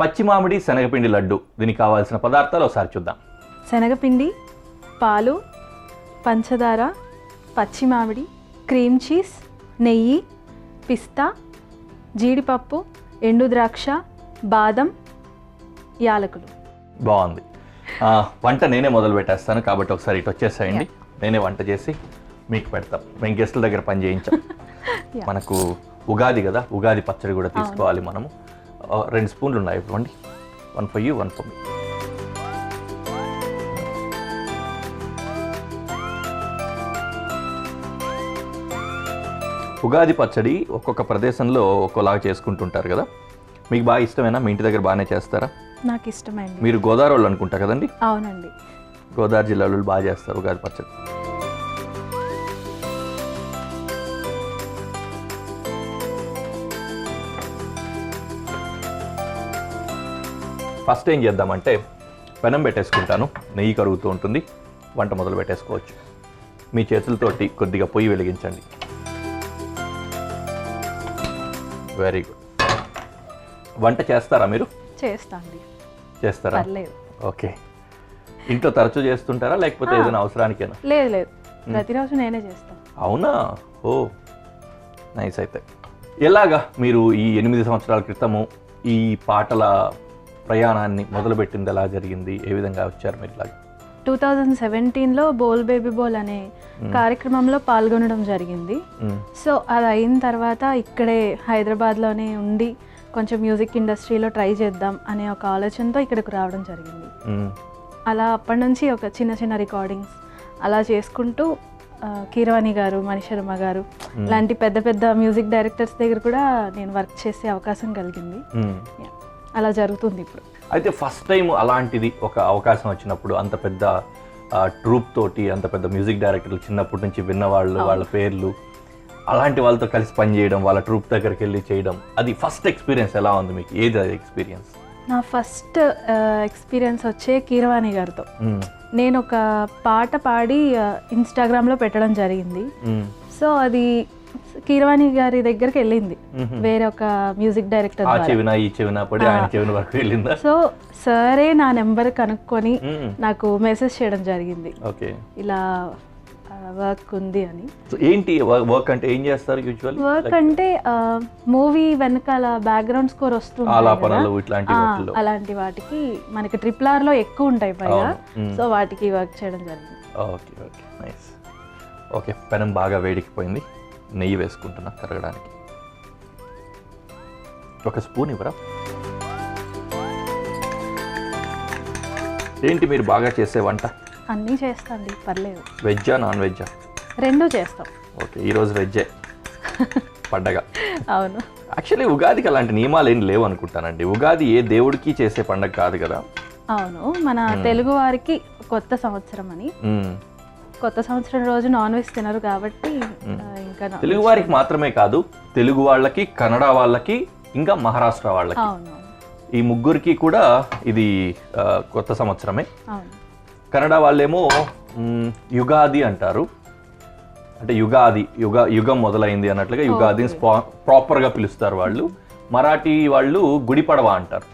పచ్చి మామిడి శనగపిండి లడ్డు, దీనికి కావాల్సిన పదార్థాలు ఒకసారి చూద్దాం. శనగపిండి, పాలు, పంచదార, పచ్చి మామిడి, క్రీమ్ చీజ్, నెయ్యి, పిస్తా, జీడిపప్పు, ఎండు ద్రాక్ష, బాదం, యాలకులు. బాగుంది. వంట నేనే మొదలు పెట్టేస్తాను కాబట్టి ఒకసారి ఇటు వచ్చేసేయండి. నేనే వంట చేసి మీకు పెడతాం. మేము గెస్టుల దగ్గర పని చేయించాం. మనకు ఉగాది కదా, ఉగాది పచ్చడి కూడా తీసుకోవాలి మనము. 2 స్పూన్లు ఉన్నాయి ఇవ్వండి. 1 for you, 1 for me. Ugadi పచ్చడి ఒక్కొక్క ప్రదేశంలో ఒక్కోలాగా చేసుకుంటుంటారు కదా. మీకు బాగా ఇష్టమేనా? మీ ఇంటి దగ్గర బాగానే చేస్తారా? నాకు ఇష్టమైంది. మీరు గోదావరి వాళ్ళు అనుకుంటా కదండి? అవునండి, గోదావరి జిల్లాలో బాగా చేస్తారు ఉగాది పచ్చడి. ఫస్ట్ ఏం చేద్దామంటే పెనం పెట్టేసుకుంటాను, నెయ్యి కరుగుతూ ఉంటుంది, వంట మొదలు పెట్టేసుకోవచ్చు. మీ చేతులతోటి కొద్దిగా పొయ్యి వెలిగించండి. Very good. వంట చేస్తారా మీరు? చేస్తాండి. చేస్తారా? పర్లేదు. ఓకే. ఇంట్లో తరచూ చేస్తుంటారా లేకపోతే ఏదైనా అవసరానికేనా? లేదు లేదు, ప్రతిరోజు నేనే చేస్తాను. అవునా? ఓ నైస్. అయితే ఎలాగా మీరు ఈ 8 సంవత్సరాల క్రితము ఈ పాటల ప్రయాణాన్ని మొదలుపెట్టింది ఎలా జరిగింది? ఏ విధంగా వచ్చారు మీరు ఇలాగ? 2017లో బోల్ బేబీ బోల్ అనే కార్యక్రమంలో పాల్గొనడం జరిగింది. సో అది అయిన తర్వాత ఇక్కడే హైదరాబాద్లోనే ఉండి కొంచెం మ్యూజిక్ ఇండస్ట్రీలో ట్రై చేద్దాం అనే ఒక ఆలోచనతో ఇక్కడికి రావడం జరిగింది. అలా అప్పటి నుంచి ఒక చిన్న చిన్న రికార్డింగ్స్ అలా చేసుకుంటూ కీరవాణి గారు, మణిశర్మ గారు లాంటి పెద్ద పెద్ద మ్యూజిక్ డైరెక్టర్స్ దగ్గర కూడా నేను వర్క్ చేసే అవకాశం కలిగింది. అలా జరుగుతుంది ఇప్పుడు. అయితే ఫస్ట్ టైం అలాంటిది ఒక అవకాశం వచ్చినప్పుడు అంత పెద్ద ట్రూప్ తోటి, అంత పెద్ద మ్యూజిక్ డైరెక్టర్లు చిన్నప్పటి నుంచి విన్నవాళ్ళు, వాళ్ళ పేర్లు, అలాంటి వాళ్ళతో కలిసి పనిచేయడం, వాళ్ళ ట్రూప్ దగ్గరికి వెళ్ళి చేయడం, అది ఫస్ట్ ఎక్స్పీరియన్స్ ఎలా ఉంది మీకు? ఏది అది ఎక్స్పీరియన్స్? నా ఫస్ట్ ఎక్స్పీరియన్స్ వచ్చే కీరవాణి గారితో. నేను ఒక పాట పాడి ఇన్స్టాగ్రామ్లో పెట్టడం జరిగింది. సో అది కీరవాణి గారి దగ్గరికి వెళ్ళింది వేరే ఒక మ్యూజిక్ డైరెక్టర్. సో సరే నా నెంబర్ కనుక్కొని నాకు మెసేజ్ చేయడం జరిగింది, ఇలా వర్క్ ఉంది అని. ఏంటి వర్క్ అంటే? ఏం చేస్తారు యూజువల్లీ? వర్క్ అంటే మూవీ వెనకాల బ్యాక్గ్రౌండ్ స్కోర్ వస్తుంది, అలాంటి వాటికి మనకి RRR లో ఎక్కువ ఉంటాయి పైగా. సో వాటికి వర్క్ చేయడం జరిగింది. Okay okay nice. ఓకే, పెనం బాగా వేడికిపోయింది, నెయ్యి వేసుకుంటున్నా కరగడానికి. 1 స్పూన్ ఇవ్వరా? ఏంటి మీరు బాగా చేసే వంట? అన్నీ చేస్తాండి, పర్లేదు. వెజ్జా నాన్ వెజ్జా? 2 చేస్తాం. ఓకే, ఈరోజు వెజ్జే పండగ. అవును. యాక్చువల్లీ ఉగాదికి అలాంటి నియమాలు ఏం లేవు అనుకుంటానండి. ఉగాది ఏ దేవుడికి చేసే పండగ కాదు కదా. అవును, మన తెలుగు వారికి కొత్త సంవత్సరం అని. కొత్త సంవత్సరం రోజు నాన్ వెజ్ తినరు కాబట్టి ఇంకా తెలుగు వారికి మాత్రమే కాదు, తెలుగు వాళ్ళకి, కన్నడ వాళ్ళకి, ఇంకా మహారాష్ట్ర వాళ్ళకి, ఈ ముగ్గురికి కూడా ఇది కొత్త సంవత్సరమే. కన్నడ వాళ్ళేమో యుగాది అంటారు, అంటే యుగం మొదలైంది అన్నట్లుగా యుగాదిని ప్రాపర్గా పిలుస్తారు వాళ్ళు. మరాఠీ వాళ్ళు గుడిపడవ అంటారు.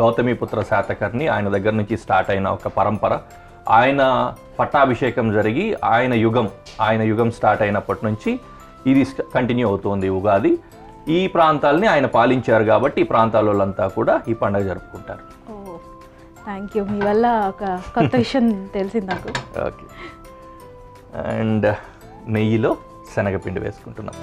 గౌతమిపుత్ర శాతకర్ణి, ఆయన దగ్గర నుంచి స్టార్ట్ అయిన ఒక పరంపర. ఆయన పట్టాభిషేకం జరిగి ఆయన యుగం స్టార్ట్ అయినప్పటి నుంచి ఇది కంటిన్యూ అవుతుంది ఉగాది. ఈ ప్రాంతాలని ఆయన పాలించారు కాబట్టి ఈ ప్రాంతాల వాళ్ళంతా కూడా ఈ పండుగ జరుపుకుంటారు. థ్యాంక్ యూ, మీ వల్ల ఒక కొత్త విషయం తెలిసింది నాకు. ఓకే, అండ్ నెయ్యిలో శనగపిండి వేసుకుంటున్నాం.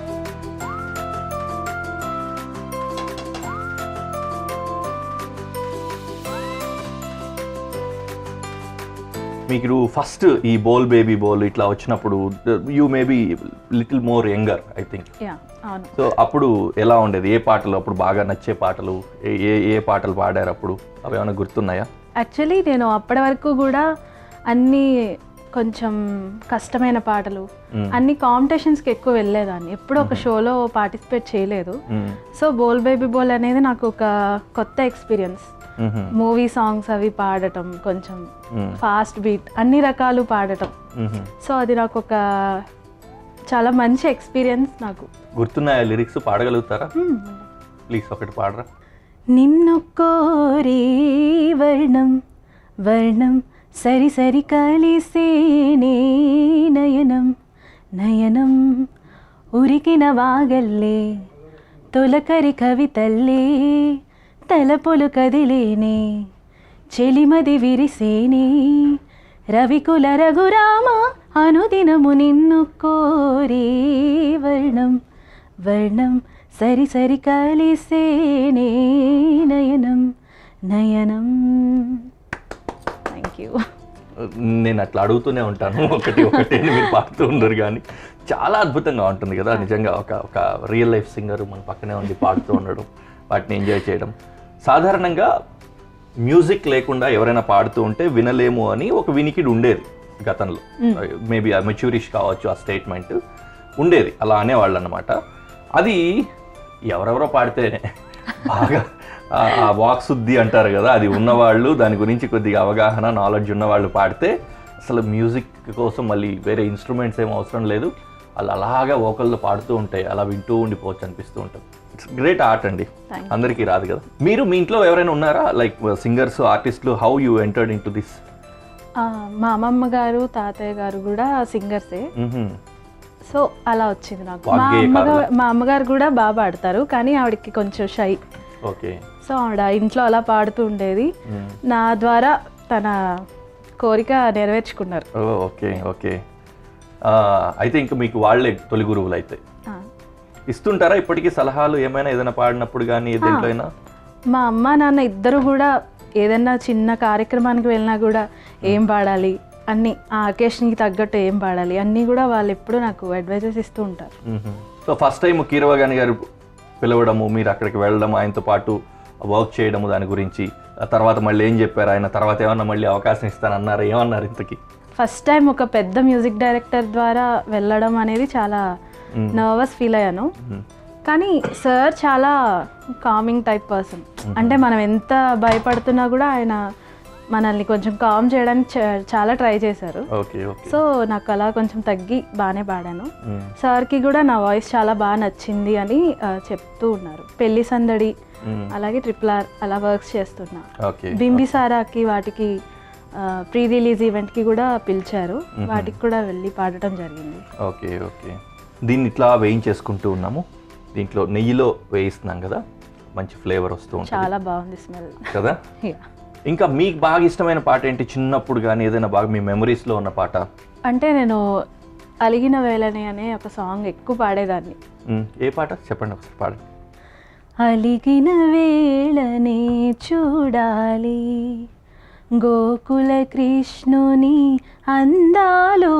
మీకు ఫస్ట్ ఈ బోల్ బేబీ బోల్ ఇట్లా వచ్చినప్పుడు you may be little more younger I think. So అప్పుడు ఎలా ఉండేది? ఏ పాటలు అప్పుడు బాగా నచ్చే పాటలు, ఏ పాటలు పాడారు అప్పుడు? అవి ఏమైనా గుర్తున్నాయా? యాక్చువల్లీ నేను అప్పటి వరకు కూడా అన్ని కొంచెం కష్టమైన పాటలు, అన్ని కాంపిటీషన్స్కి ఎక్కువ వెళ్ళేదాన్ని, ఎప్పుడు ఒక షోలో పార్టిసిపేట్ చేయలేదు. సో బోల్ బేబీ బోల్ అనేది నాకు ఒక కొత్త ఎక్స్పీరియన్స్. మూవీ సాంగ్స్ అవి పాడటం, కొంచెం ఫాస్ట్ బీట్, అన్ని రకాలు పాడటం. సో అది నాకు ఒక చాలా మంచి ఎక్స్పీరియన్స్. నాకు గుర్తున్నాయా లిరిక్స్? పాడగలుగుతారా ప్లీజ్? ఒకటి పాడరా. నిన్ను కోరే వర్ణం వర్ణం సరి సరి కలిసేనే నయనం నయనం ఉరికిన వాగల్లే తొలకరి కవితల్లే తలపులు కదిలేనే చెలిమది విరిసేనే రవికుల రఘురామ అనుదినము నిన్ను కోరే వర్ణం వర్ణం సరి సరి కలిసేనే నయనం నయనం. Thank you. నేను అట్లా అడుగుతూనే ఉంటాను, ఒకటి అని మీరు పాడుతూ ఉండరు, కానీ చాలా అద్భుతంగా ఉంటుంది కదా నిజంగా. ఒక రియల్ లైఫ్ సింగర్ మన పక్కనే ఉండి పాడుతూ ఉండడం, వాటిని ఎంజాయ్ చేయడం. సాధారణంగా మ్యూజిక్ లేకుండా ఎవరైనా పాడుతూ ఉంటే వినలేము అని ఒక వినికిడి ఉండేది గతంలో. మేబీ మెచ్యూరిష్ కావచ్చు, ఆ స్టేట్మెంట్ ఉండేది, అలా అనేవాళ్ళు అన్నమాట. అది ఎవరెవరో పాడితేనే బాగా ఆ వాక్ శుద్ధి అంటారు కదా, అది ఉన్నవాళ్ళు, దాని గురించి కొద్దిగా అవగాహన నాలెడ్జ్ ఉన్నవాళ్ళు పాడితే అసలు మ్యూజిక్ కోసం మళ్ళీ వేరే ఇన్స్ట్రుమెంట్స్ ఏం అవసరం లేదు, వాళ్ళు అలాగా వోకల్లో పాడుతూ ఉంటాయి, అలా వింటూ ఉండిపోవచ్చు అనిపిస్తూ ఉంటుంది. ఇట్స్ గ్రేట్ ఆర్ట్ అండి, అందరికీ రాదు కదా. మీరు మీ ఇంట్లో ఎవరైనా ఉన్నారా లైక్ సింగర్స్, ఆర్టిస్టులు? How you entered in to this? మా అమ్మమ్మ గారు తాతయ్య గారు కూడా సింగర్సే. సో అలా వచ్చింది నాకు. మా అమ్మగారు కూడా బాగా పాడతారు, కానీ ఆవిడకి కొంచెం షై. ఓకే. సో ఆవిడ ఇంట్లో అలా పాడుతూ ఉండేది, నా ద్వారా తన కోరిక నెరవేర్చుకున్నారు. Okay okay. అయితే ఇంకా మీకు వాళ్ళే తొలి గురువులు అయితే ఇస్తుంటారా ఇప్పటికీ సలహాలు ఏమైనా, ఏదైనా పాడినప్పుడు కానీ దేంట్లోనైనా? మా అమ్మ నాన్న ఇద్దరు కూడా ఏదైనా చిన్న కార్యక్రమానికి వెళ్ళినా కూడా ఏం పాడాలి అన్నీ, ఆ అకేషన్కి తగ్గట్టు ఏం పాడాలి అన్నీ కూడా వాళ్ళు ఎప్పుడు నాకు అడ్వైజెస్ ఇస్తూ ఉంటారు. సో ఫస్ట్ టైం కీరవాణి గారు పిలవడము, మీరు అక్కడికి వెళ్ళడం, ఆయనతో పాటు వర్క్ చేయడము, దాని గురించి ఆ తర్వాత మళ్ళీ ఏం చెప్పారు ఆయన? తర్వాత ఏమన్నా మళ్ళీ అవకాశం ఇస్తానన్నారు, ఏమన్నారు ఇంతకి? ఫస్ట్ టైం ఒక పెద్ద మ్యూజిక్ డైరెక్టర్ ద్వారా వెళ్ళడం అనేది చాలా నర్వస్ ఫీల్ అయ్యాను. కానీ సార్ చాలా కామింగ్ టైప్ పర్సన్, అంటే మనం ఎంత భయపడుతున్నా కూడా ఆయన మనల్ని కొంచెం కామ్ చేయడానికి చాలా ట్రై చేశారు. సో నాకు అలా కొంచెం తగ్గి బాగానే పాడాను. సార్కి కూడా నా వాయిస్ చాలా బాగా నచ్చింది అని చెప్తూ ఉన్నారు. పెళ్లి సందడి, అలాగే RRR అలా వర్క్స్ చేస్తున్నా. బింబిసారాకి వాటికి ప్రీ రిలీజ్ ఈవెంట్కి కూడా పిలిచారు, వాటికి కూడా వెళ్ళి పాడటం జరిగింది. Okay okay. దీన్ని ఇట్లా వేయించేసుకుంటూ ఉన్నాము, దీంట్లో నెయ్యిలో వేయిస్తున్నాం కదా, మంచి ఫ్లేవర్ వస్తూ ఉంటుంది, చాలా బాగుంది స్మెల్ కదా. ఇంకా మీకు బాగా ఇష్టమైన పాట ఏంటి చిన్నప్పుడు కానీ, ఏదైనా బాగా మీ మెమరీస్లో ఉన్న పాట? అంటే నేను అలిగిన వేళనే అనే ఒక సాంగ్ ఎక్కువ పాడేదాన్ని. ఏ పాట చెప్పండి ఒకసారి, పాడండి. అలిగిన వేళనే చూడాలి గోకుల కృష్ణుని అందాలు,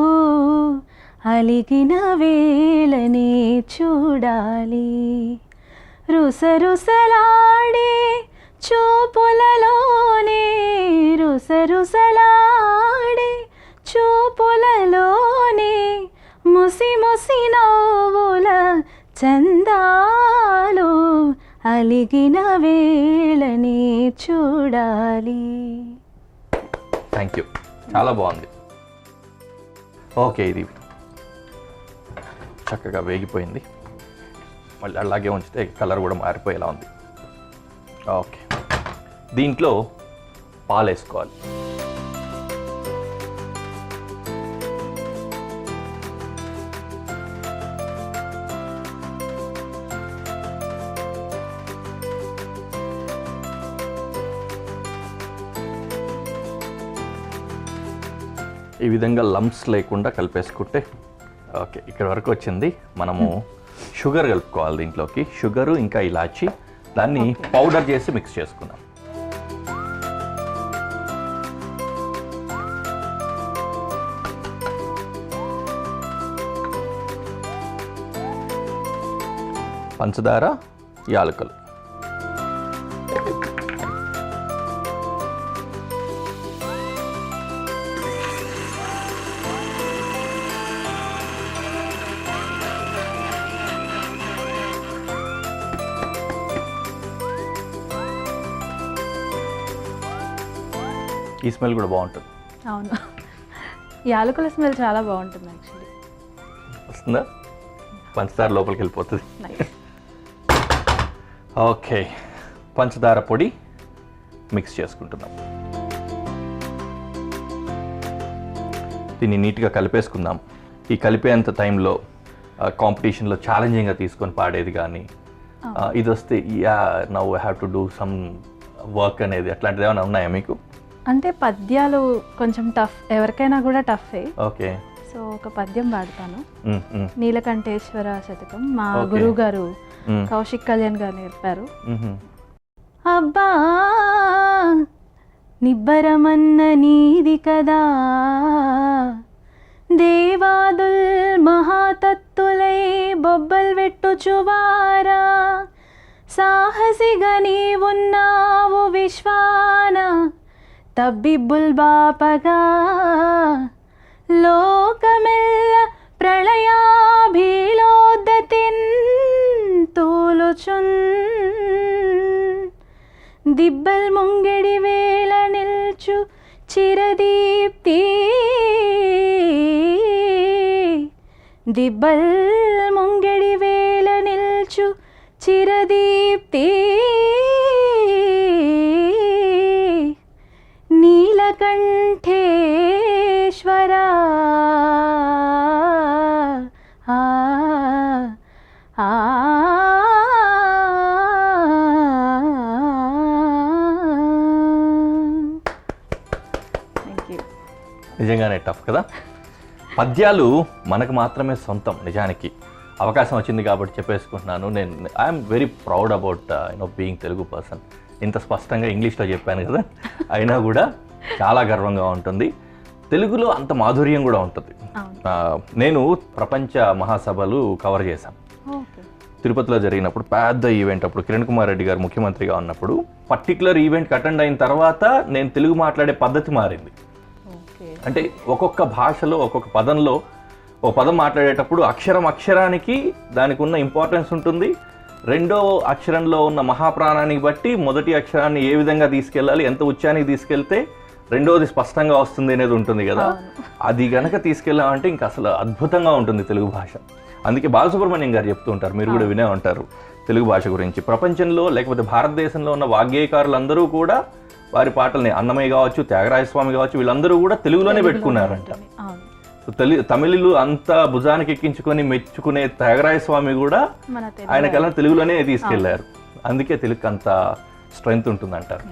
అలిగిన వేళనే చూడాలి రుసరుసలాడే చూపులలోనే, రుసరుసలాడే చూపులలోనే ముసి ముసి నవ్వుల చందాలు, అలిగిన వేళనే చూడాలి. థ్యాంక్ యూ, చాలా బాగుంది. ఓకే, ఇది చక్కగా వేగిపోయింది, మళ్ళీ అలాగే ఉంచితే కలర్ కూడా మారిపోయేలా ఉంది. ఓకే, దీంట్లో పాలు వేసుకోవాలి. ఈ విధంగా లంప్స్ లేకుండా కలిపేసుకుంటే ఓకే. ఇక్కడ వరకు వచ్చింది. మనము షుగర్ కలుపుకోవాలి దీంట్లోకి, షుగరు ఇంకా ఇలాచి, దాన్ని పౌడర్ చేసి మిక్స్ చేసుకుందాం. పంచదార, యాలకులు, ఈ స్మెల్ కూడా బాగుంటుంది. అవును, యాలకుల స్మెల్ చాలా బాగుంటుంది యాక్చువల్లీ. వస్తుందా? పంచదార లోపలికి వెళ్ళిపోతుంది. ఓకే, పంచదార పొడి మిక్స్ చేసుకుంటున్నాం. దీన్ని నీట్గా కలిపేసుకుందాం. ఈ కలిపేంత టైంలో కాంపిటీషన్లో ఛాలెంజింగ్గా తీసుకొని పాడేది కానీ ఇది వస్తే now have to do some work అనేది అట్లాంటిది ఏమైనా ఉన్నాయా మీకు? అంటే పద్యాలు కొంచెం టఫ్, ఎవరికైనా కూడా టఫే. ఓకే. సో ఒక పద్యం పాడతాను. నీలకంఠేశ్వర శతకం మా గురువు గారు కౌశిక్ కళ్యాణ్ గారు నేర్పారు. అబ్బా నిబ్బరమన్న నీది కదా, దేవాదుల్ మహాతత్తులై బొబ్బల్ వెట్టుచువారా, సాహసిగా నీవున్నావు విశ్వాన తబ్బిబ్బుల్ బాపగా, లోకమెల్ల ప్రళయాభిలోదతిన్ తోలుచున్, దిబ్బల్ ముంగిడి వేళ నిల్చు చిరదీప్తి, దిబ్బల్ ముంగిడి వేళ నిల్చు చిరదీప్తి, నీలకంఠేశ్వర నిజంగానే టఫ్ కదా. పద్యాలు మనకు మాత్రమే సొంతం. నిజానికి అవకాశం వచ్చింది కాబట్టి చెప్పేసుకుంటున్నాను. I'm very proud about being Telugu person. ఇంత స్పష్టంగా ఇంగ్లీష్లో చెప్పాను కదా, అయినా కూడా చాలా గర్వంగా ఉంటుంది. తెలుగులో అంత మాధుర్యం కూడా ఉంటుంది. నేను ప్రపంచ మహాసభలు కవర్ చేశాను. తిరుపతిలో జరిగినప్పుడు పెద్ద ఈవెంట్, అప్పుడు కిరణ్ కుమార్ రెడ్డి గారు ముఖ్యమంత్రిగా ఉన్నప్పుడు పర్టికులర్ ఈవెంట్కి అటెండ్ అయిన తర్వాత నేను తెలుగు మాట్లాడే పద్ధతి మారింది. అంటే ఒక్కొక్క భాషలో ఒక్కొక్క పదంలో ఒక పదం మాట్లాడేటప్పుడు అక్షరానికి దానికి ఉన్న ఇంపార్టెన్స్ ఉంటుంది. రెండో అక్షరంలో ఉన్న మహాప్రాణానికి బట్టి మొదటి అక్షరాన్ని ఏ విధంగా తీసుకెళ్ళాలి, ఎంత ఉచ్చానికి తీసుకెళ్తే రెండోది స్పష్టంగా వస్తుంది అనేది ఉంటుంది కదా. అది గనక తీసుకెళ్ళామంటే ఇంకా అసలు అద్భుతంగా ఉంటుంది తెలుగు భాష. అందుకే బాలసుబ్రహ్మణ్యం గారు చెప్తూ ఉంటారు, మీరు కూడా వినే ఉంటారు తెలుగు భాష గురించి. ప్రపంచంలో లేకపోతే భారతదేశంలో ఉన్న వాగ్గేయకారులందరూ కూడా వారి పాటల్ని, అన్నమయ్య కావచ్చు, త్యాగరాజస్వామి కావచ్చు, వీళ్ళందరూ కూడా తెలుగులోనే పెట్టుకున్నారంట. తమిళులు అంతా భుజానికి ఎక్కించుకొని మెచ్చుకునే త్యాగరాజస్వామి కూడా ఆయనకల్లా తెలుగులోనే తీసుకెళ్లారు. అందుకే తెలుగు అంత స్ట్రెంగ్త్ ఉంటుంది అంటారు.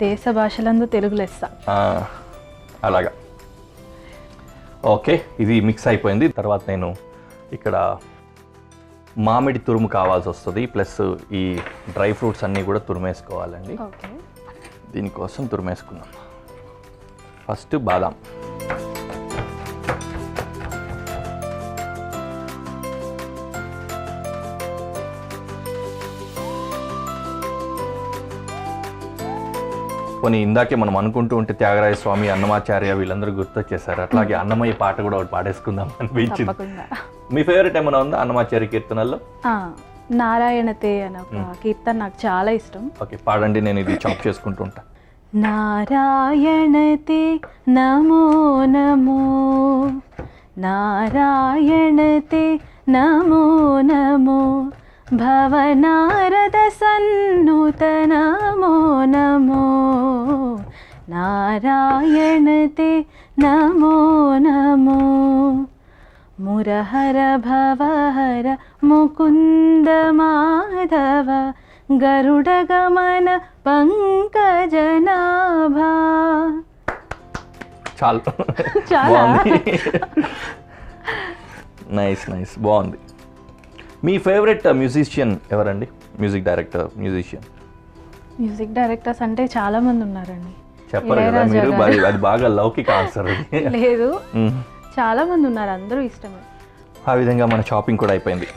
దేశ భాషలందు తెలుగు లెస్స. అలాగా. ఓకే, ఇది మిక్స్ అయిపోయింది. తర్వాత నేను ఇక్కడ మామిడి తురుము కావాల్సి వస్తుంది, ప్లస్ ఈ డ్రై ఫ్రూట్స్ అన్నీ కూడా తురిమేసుకోవాలండి. దీనికోసం తురిమేసుకుందాం. ఫస్ట్ బాదాం. కొన్ని ఇందాకే మనం అనుకుంటూ ఉంటే త్యాగరాజ స్వామి, అన్నమాచార్య వీళ్ళందరూ గుర్తొచ్చేసారు. అట్లాగే అన్నమయ్య పాట కూడా ఒకటి పాడేసుకుందాం అనిపించింది. మీ ఫేవరెట్ ఏమైనా ఉందా అన్నమాచార్య కీర్తనల్లో? నారాయణతే అనే ఒక కీర్తన నాకు చాలా ఇష్టం. ఓకే, పాడండి, నేను ఇది చాప్ చేసుకుంటూ ఉంటా. నారాయణతే నమో నమో, నారాయణతే నమో నమో, భవనారద సన్నుత నమో నమో, నారాయణతే నమో నమో, మురహర భవహర ముకుంద మాధవ, గరుడ గమన పంకజనాభా. చాలు, బాగుంది. నైస్ నైస్, బాగుంది. మీ ఫేవరెట్ మ్యూజిషియన్ ఎవరండి? Music director, musician. Music directors అంటే చాలా మంది ఉన్నారండి. చెప్పరు కదా మీరు, అది బాగా లౌకిక ఆన్సర్. లేదు, చాలా మంది ఉన్నారు, అందరూ ఇష్టమే. ఆ విధంగా మన షాపింగ్ కూడా అయిపోయింది.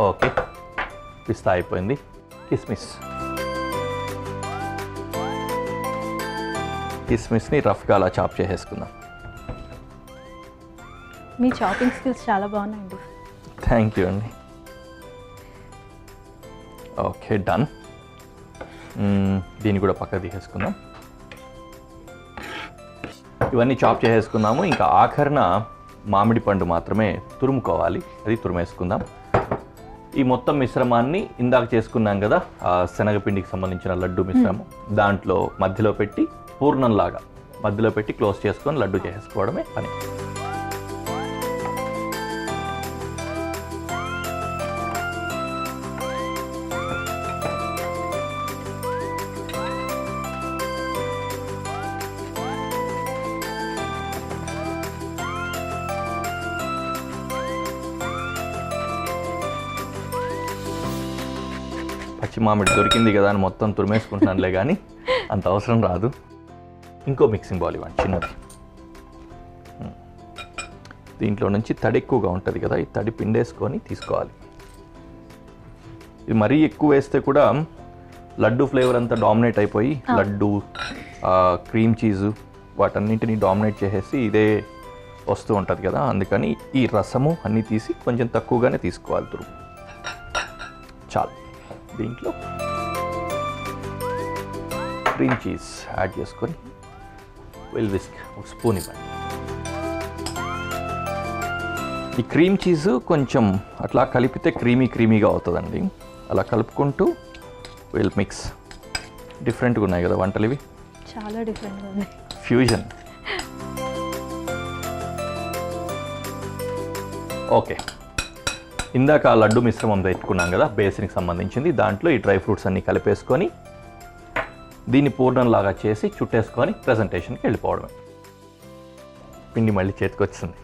ఓకే, పిస్తా అయిపోయింది. కిస్మిస్ని రఫ్గా అలా చాప్ చేసేసుకుందాం. మీ షాపింగ్ స్కిల్స్ చాలా బాగున్నాయండి. థ్యాంక్ యూ అండి. Okay, done. దీన్ని కూడా పక్కకు తీసేసుకుందాం. ఇవన్నీ చాప్ చేసేసుకుందాము. ఇంకా ఆఖరణ మామిడి పండు మాత్రమే తురుముకోవాలి, అది తురిమేసుకుందాం. ఈ మొత్తం మిశ్రమాన్ని ఇందాక చేసుకున్నాం కదా ఆ శనగపిండికి సంబంధించిన లడ్డు మిశ్రమం దాంట్లో మధ్యలో పెట్టి పూర్ణంలాగా మధ్యలో పెట్టి క్లోజ్ చేసుకొని లడ్డు చేసుకోవడమే పని. పచ్చి మామిడి దొరికింది కదా అని మొత్తం తురిమేసుకుంటున్నానులే కానీ అంత అవసరం రాదు. ఇంకో మిక్సింగ్ బౌల్ ఇవ్వండి చిన్నది. దీంట్లో నుంచి తడి ఎక్కువగా ఉంటుంది కదా, ఈ తడి పిండేసుకొని తీసుకోవాలి. ఇది మరీ ఎక్కువ వేస్తే కూడా లడ్డు ఫ్లేవర్ అంతా డామినేట్ అయిపోయి లడ్డు క్రీమ్ చీజు వాటన్నింటినీ డామినేట్ చేసేసి ఇదే వస్తూ ఉంటుంది కదా, అందుకని ఈ రసము అన్నీ తీసి కొంచెం తక్కువగానే తీసుకోవాలి తురుము. చాలు. దీంట్లో క్రీమ్ చీజ్ యాడ్ చేసుకొని విస్క్ ఒక స్పూన్ ఇవ్వండి. ఈ క్రీమ్ చీజ్ కొంచెం అట్లా కలిపితే క్రీమీగా అవుతుందండి. అలా కలుపుకుంటూ మిక్స్. డిఫరెంట్గా ఉన్నాయి కదా వంటలు ఇవి, చాలా డిఫరెంట్గా ఉన్నాయి. ఫ్యూజన్. ఓకే, ఇందాక లడ్డు మిశ్రమం పెట్టుకున్నాం కదా బేసిన్కి సంబంధించింది, దాంట్లో ఈ డ్రై ఫ్రూట్స్ అన్నీ కలిపేసుకొని దీన్ని పూర్ణంలాగా చేసి చుట్టేసుకొని ప్రజెంటేషన్కి వెళ్ళిపోవడమే. పిండి మళ్ళీ చేతికి వచ్చింది.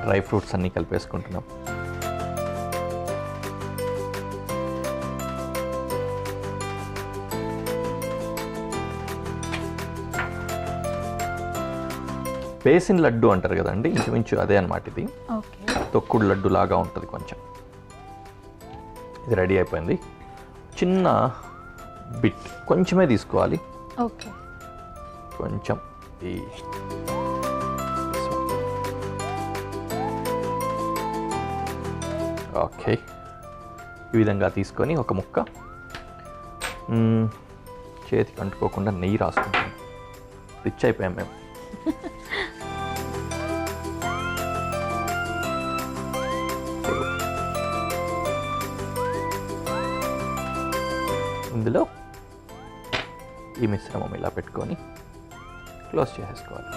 డ్రై ఫ్రూట్స్ అన్నీ కలిపేసుకుంటున్నాం. బేసిన్ లడ్డు అంటారు కదండి, ఇంచుమించు అదే అనమాట. ఇది తొక్కుడు లడ్డు లాగా ఉంటుంది కొంచెం. ఇది రెడీ అయిపోయింది. చిన్న బిట్ కొంచెమే తీసుకోవాలి. కొంచెం ఈ ఓకే, ఈ విధంగా తీసుకొని ఒక ముక్క చేతికి అంటుకోకుండా నెయ్యి రాసుకుంటాం. రిచ్ అయిపోయాం మేము. ఇందులో ఈ మిశ్రమం ఇలా పెట్టుకొని క్లోజ్ చేసేసుకోవాలి.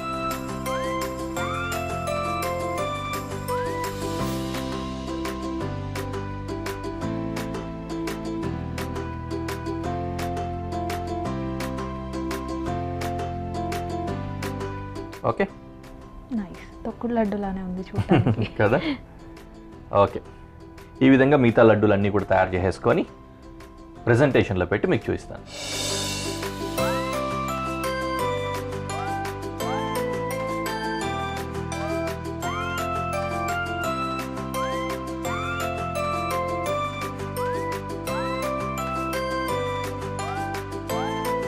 Okay, nice. తొక్కుడు లడ్డులానే ఉంది చూడడానికి కదా. ఓకే, ఈ విధంగా మిగతా లడ్డూలన్నీ కూడా తయారు చేసేసుకొని ప్రెజెంటేషన్లో పెట్టి మీకు చూపిస్తాను.